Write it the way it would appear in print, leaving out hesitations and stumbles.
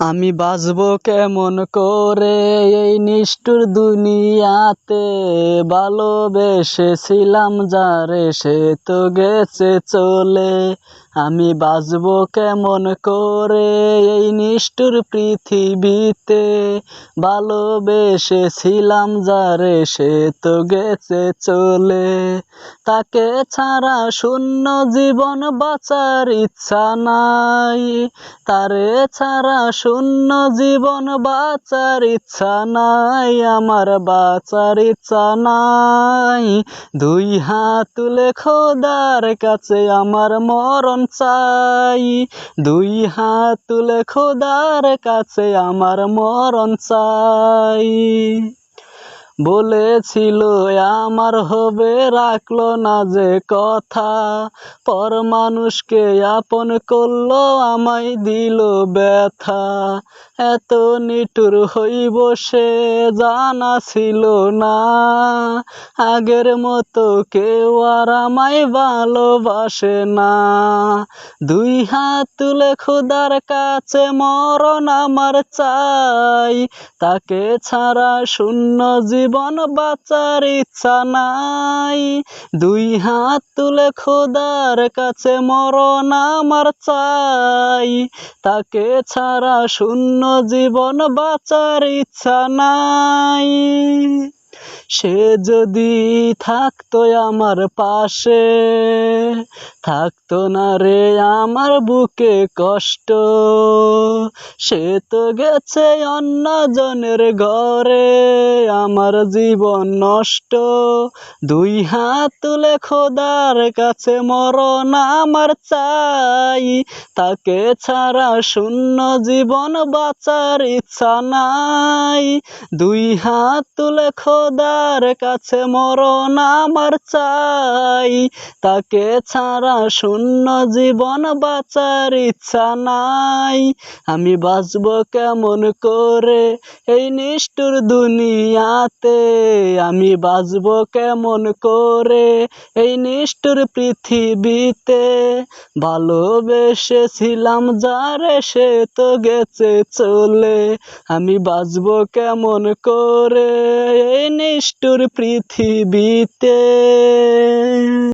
আমি বাঁচবো কেমন করে এই নিষ্ঠুর দুনিয়াতে, ভালোবেসেছিলাম যারে সে তো গেছে চলে। আমি বাঁচবো কেমন করে এই নিষ্ঠুর পৃথিবীতে, ভালোবেসেছিলাম যারে সে তো গেছে চলে। তাকে ছাড়া শূন্য জীবন বাঁচার ইচ্ছা নাই, তারে ছাড়া শূন্য জীবন বাঁচার ইচ্ছা নাই, আমার বাঁচার ইচ্ছা নাই। দুই হাত তুলে খোদার কাছে আমার মরণ চাই, দুই হাত তুলে খোদার কাছে আমার মরণ চাই। বলেছিল আমার হবে, রাখলো না যে কথা, পর মানুষকে আপন করলো আমায় দিল ব্যথা। এত নিঠুর হইব সে জানা ছিল না, আগের মতো কেউ আর আমায় ভালোবাসে না। দুই হাত তুলে খোদার কাছে মরণ আমার চাই, তাকে ছাড়া শূন্য জীবন বাঁচার ইচ্ছা নাই। দুই হাত তুলে খোদার কাছে মরণ আমার চাই, তাকে ছাড়া শূন্য জীবন বাঁচার ইচ্ছা নাই। সে যদি থাকতো আমার পাশে, থাকতো না রে আমার বুকে কষ্ট। সে তো গেছে অন্যজনের ঘরে, আমার জীবন নষ্ট। দুই হাত তুলে খোদার কাছে মরণ আমার চাই, তাকে ছাড়া শূন্য জীবন বাঁচার ইচ্ছা নাই। দুই হাত তুলে খোদার কাছে মরণ আমার চাই, তাকে ছাড়া শূন্য জীবন বাঁচার ইচ্ছা নাই। আমি বাঁচবো কেমন করে এই নিষ্ঠুর দুনিয়াতে, আমি বাঁচবো কেমন করে এই নিষ্ঠুর পৃথিবীতে, ভালোবেসেছিলাম যারে সে তো গেছে চলে। আমি বাঁচবো কেমন করে এই নিষ্ঠুর পৃথিবীতে।